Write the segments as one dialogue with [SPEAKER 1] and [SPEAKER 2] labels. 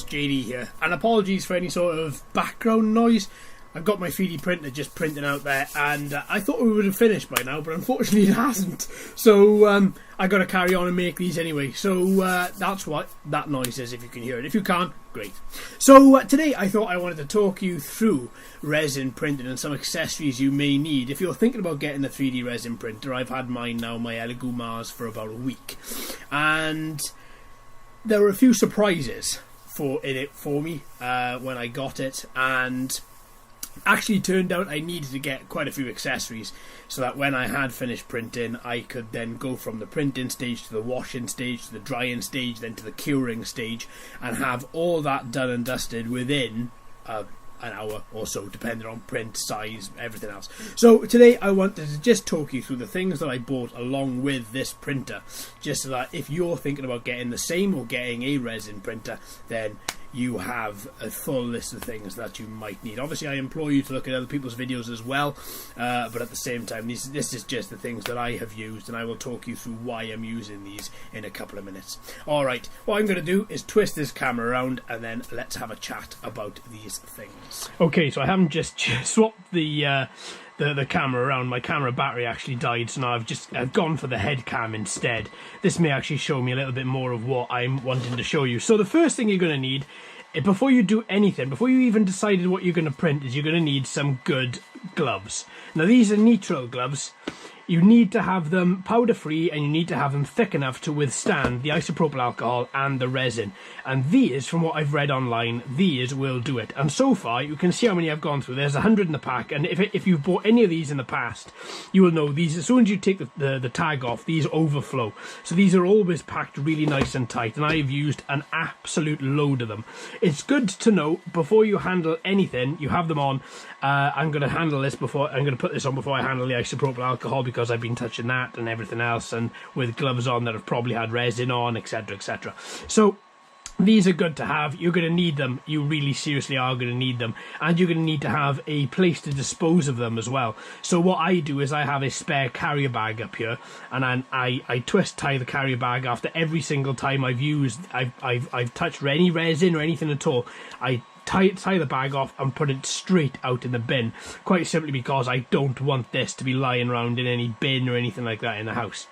[SPEAKER 1] JD here, and apologies for any sort of background noise. I've got my 3D printer just printing out there, and I thought we would have finished by now, but unfortunately it hasn't. So I got to carry on and make these anyway. So that's what that noise is, if you can hear it. If you can't, great. So today I thought I wanted to talk you through resin printing and some accessories you may need. If you're thinking about getting a 3D resin printer, I've had mine now, my Elegoo Mars, for about a week. And there were a few surprises in it for me when I got it, and actually turned out I needed to get quite a few accessories so that when I had finished printing, I could then go from the printing stage to the washing stage to the drying stage, then to the curing stage, and have all that done and dusted within an hour or so, depending on print, size, everything else. So today I wanted to just talk you through the things that I bought along with this printer, just so that if you're thinking about getting the same or getting a resin printer, then you have a full list of things that you might need. Obviously I implore you to look at other people's videos as well, but at the same time this is just the things that I have used, and I will talk you through why I'm using these in a couple of minutes. Alright, what I'm going to do is twist this camera around and then let's have a chat about these things. Okay, so I haven't just swapped the camera around. My camera battery actually died, so now I've gone for the head cam instead. This may actually show me a little bit more of what I'm wanting to show you. So the first thing you're going to need, before you do anything, before you even decided what you're going to print, is you're going to need some good gloves. Now these are nitrile gloves. You need to have them powder free, and you need to have them thick enough to withstand the isopropyl alcohol and the resin. And these, from what I've read online, these will do it. And so far, you can see how many I've gone through. There's 100 in the pack, and if you've bought any of these in the past, you will know these, as soon as you take the tag off, these overflow. So these are always packed really nice and tight, and I've used an absolute load of them. It's good to know, before you handle anything, you have them on. I'm going to handle this before, I'm going to put this on before I handle the isopropyl alcohol, because I've been touching that and everything else, and with gloves on that have probably had resin on, etc, etc. So these are good to have. You're going to need them. You really seriously are going to need them, and you're going to need to have a place to dispose of them as well. So what I do is I have a spare carrier bag up here, and I twist tie the carrier bag after every single time I've touched any resin or anything at all. I tie the bag off and put it straight out in the bin, quite simply because I don't want this to be lying around in any bin or anything like that in the house.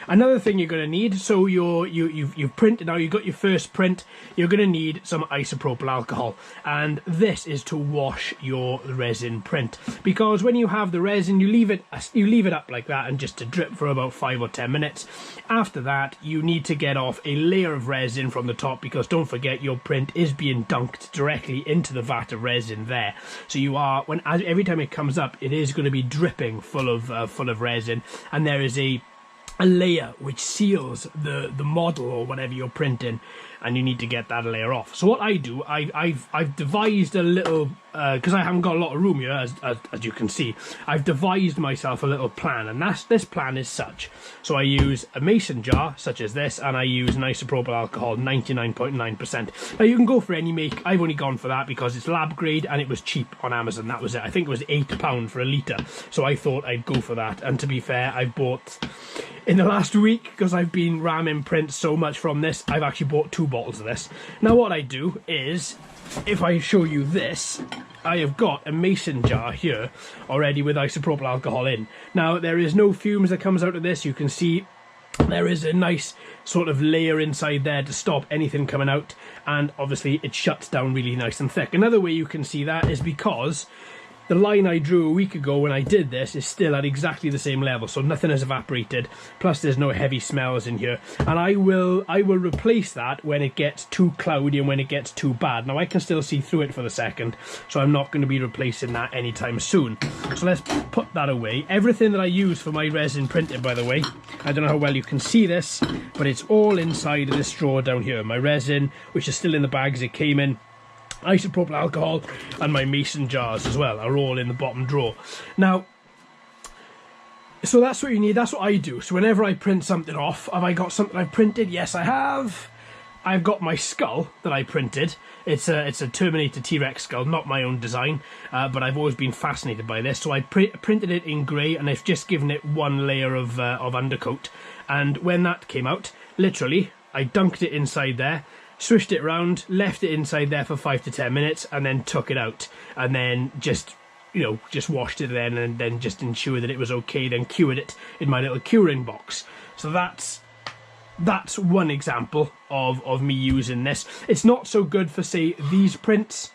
[SPEAKER 1] Another thing you're going to need, so you've printed now, you've got your first print, you're going to need some isopropyl alcohol, and this is to wash your resin print, because when you have the resin, you leave it up like that and just to drip for about 5 or 10 minutes. After that, you need to get off a layer of resin from the top, because don't forget, your print is being dunked directly into the vat of resin there. So you are, every time it comes up, it is going to be dripping full of resin, and there is a layer which seals the model or whatever you're printing, and you need to get that layer off. So what I do, I've devised a little, because I haven't got a lot of room here, as you can see, I've devised myself a little plan, and this plan is such. So I use a mason jar such as this, and I use an isopropyl alcohol 99.9%. Now you can go for any make. I've only gone for that because it's lab grade and it was cheap on Amazon. That was it. I think it was £8 for a litre, so I thought I'd go for that. And to be fair, I've bought, in the last week, because I've been ramming prints so much from this, I've actually bought 2 bottles of this. Now what I do is, if I show you this, I have got a mason jar here already with isopropyl alcohol in. Now there is no fumes that comes out of this. You can see there is a nice sort of layer inside there to stop anything coming out, and obviously it shuts down really nice and thick. Another way you can see that is because the line I drew a week ago when I did this is still at exactly the same level, so nothing has evaporated, plus there's no heavy smells in here. And I will replace that when it gets too cloudy and when it gets too bad. Now I can still see through it for the second, so I'm not going to be replacing that anytime soon. So let's put that away. Everything that I use for my resin printing, by the way, I don't know how well you can see this, but it's all inside of this drawer down here. My resin, which is still in the bags it came in, isopropyl alcohol, and my mason jars as well are all in the bottom drawer. Now, so that's what you need. That's what I do. So whenever I print something off, have I got something I've printed? Yes, I have. I've got my skull that I printed. It's a Terminator T-Rex skull, not my own design, but I've always been fascinated by this. So I printed it in grey, and I've just given it one layer of undercoat. And when that came out, literally, I dunked it inside there, swished it around, left it inside there for 5 to 10 minutes, and then took it out, and then just, you know, just washed it then, and then just ensured that it was okay, then cured it in my little curing box. So that's one example of me using this. It's not so good for, say, these prints.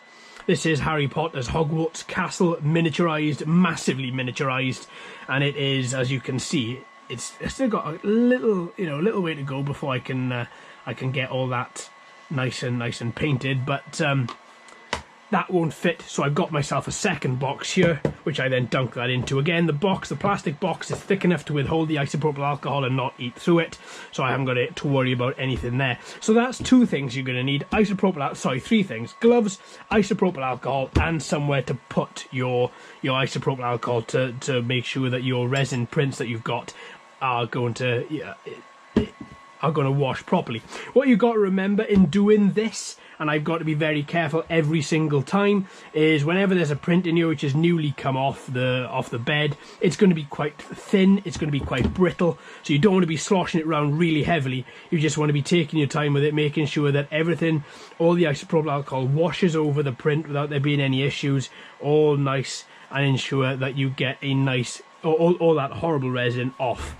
[SPEAKER 1] This is Harry Potter's Hogwarts Castle, miniaturized, massively miniaturized, and it is, as you can see, it's still got a little, you know, little way to go before I can get all that nice and painted, but that won't fit, so I've got myself a second box here, which I then dunk that into. Again, the plastic box is thick enough to withhold the isopropyl alcohol and not eat through it, so I haven't got to worry about anything there. So that's two things you're going to need. Three things. Gloves, isopropyl alcohol, and somewhere to put your isopropyl alcohol to make sure that your resin prints that you've got are going to wash properly. What you've got to remember in doing this, and I've got to be very careful every single time, is whenever there's a print in here which has newly come off the bed, it's going to be quite thin, it's going to be quite brittle, so you don't want to be sloshing it around really heavily. You just want to be taking your time with it, making sure that everything, all the isopropyl alcohol washes over the print without there being any issues, all nice, and ensure that you get a nice, all that horrible resin off.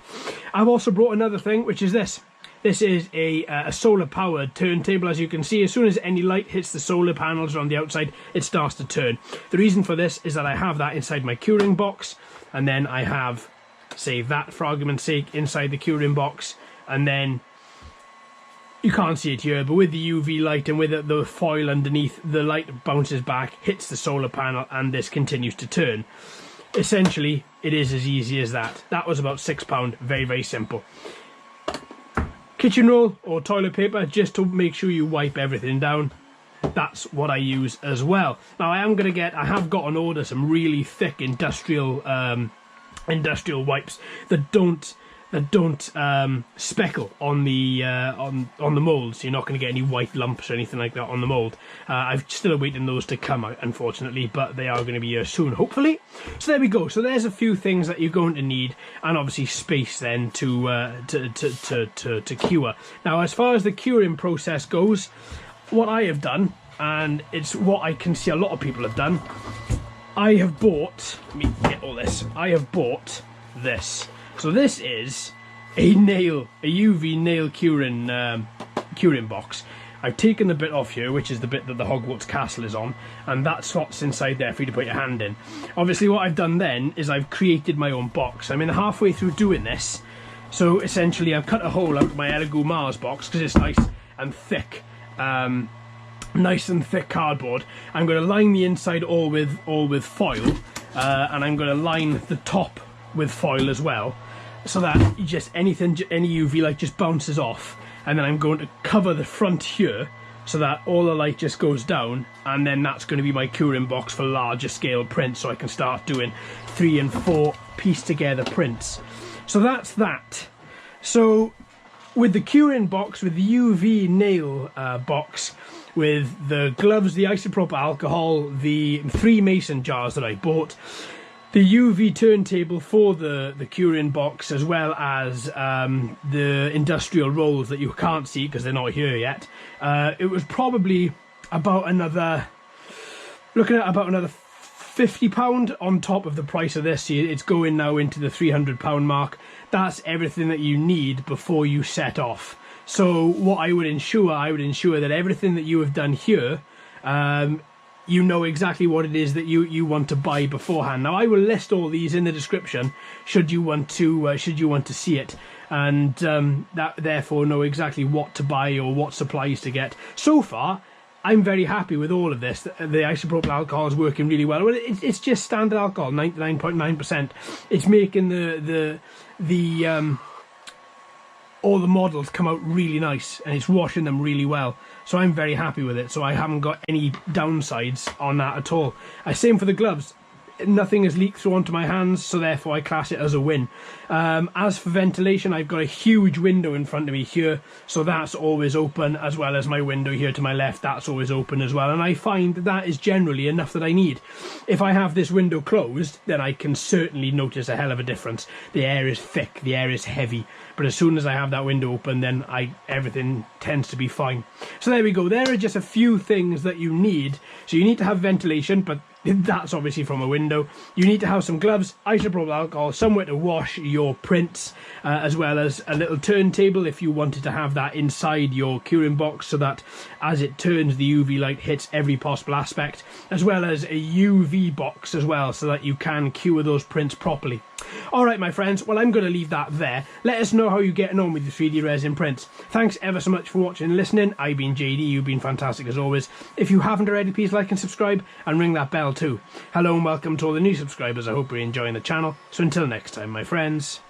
[SPEAKER 1] I've also brought another thing, which is this. This is a solar-powered turntable. As you can see, as soon as any light hits the solar panels on the outside, it starts to turn. The reason for this is that I have that inside my curing box, and then I have, say, that, for argument's sake, inside the curing box, and then you can't see it here, but with the UV light and with the foil underneath, the light bounces back, hits the solar panel, and this continues to turn. Essentially, it is as easy as that. That was about £6, very, very simple. Kitchen roll or toilet paper, just to make sure you wipe everything down. That's what I use as well. Now I have got on order some really thick industrial wipes that don't speckle on the mould, so you're not going to get any white lumps or anything like that on the mould. I'm still awaiting those to come out, unfortunately, but they are going to be here soon, hopefully. So there we go. So there's a few things that you're going to need, and obviously space then to cure. Now, as far as the curing process goes, what I have done, and it's what I can see a lot of people have done, I have bought. Let me get all this. I have bought this. So this is a UV nail curing box. I've taken the bit off here, which is the bit that the Hogwarts Castle is on, and that slots inside there for you to put your hand in. Obviously what I've done then is I've created my own box. I'm in halfway through doing this, so essentially I've cut a hole out of my Elegoo Mars box because it's nice and thick. Nice and thick cardboard. I'm going to line the inside all with foil, and I'm going to line the top with foil as well, so that any UV light just bounces off, and then I'm going to cover the front here so that all the light just goes down, and then that's going to be my curing box for larger scale prints, so I can start doing 3 and 4 piece together prints. So that's that. So with the curing box, with the UV nail box, with the gloves, the isopropyl alcohol, the 3 mason jars that I bought, the UV turntable for the curing box, as well as the industrial rolls that you can't see because they're not here yet, it was probably about another £50 on top of the price of this. It's going now into the £300 mark. That's everything that you need before you set off. So what I would ensure that everything that you have done here, you know exactly what it is that you want to buy beforehand. Now I will list all these in the description should you want to see it, and that therefore know exactly what to buy or what supplies to get. So far, I'm very happy with all of this. The isopropyl alcohol is working really well. Well, it's just standard alcohol, 99.9%. It's making the all the models come out really nice, and it's washing them really well. So I'm very happy with it. So I haven't got any downsides on that at all. Same for the gloves. nothing has leaked through onto my hands, so therefore I class it as a win. As for ventilation, I've got a huge window in front of me here, so that's always open, as well as my window here to my left, that's always open as well, and I find that is generally enough that I need. If I have this window closed, then I can certainly notice a hell of a difference. The air is thick, the air is heavy, but as soon as I have that window open, then everything tends to be fine. So there we go, there are just a few things that you need. So you need to have ventilation, but that's obviously from a window. You need to have some gloves, isopropyl alcohol, somewhere to wash your prints, as well as a little turntable if you wanted to have that inside your curing box, so that as it turns the UV light hits every possible aspect, as well as a UV box as well, so that you can cure those prints properly. Alright my friends, well I'm going to leave that there. Let us know how you're getting on with your 3D resin prints. Thanks ever so much for watching and listening. I've been JD, you've been fantastic as always. If you haven't already, please like and subscribe and ring that bell too. Hello and welcome to all the new subscribers. I hope you're enjoying the channel. So until next time my friends,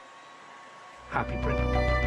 [SPEAKER 1] happy printing.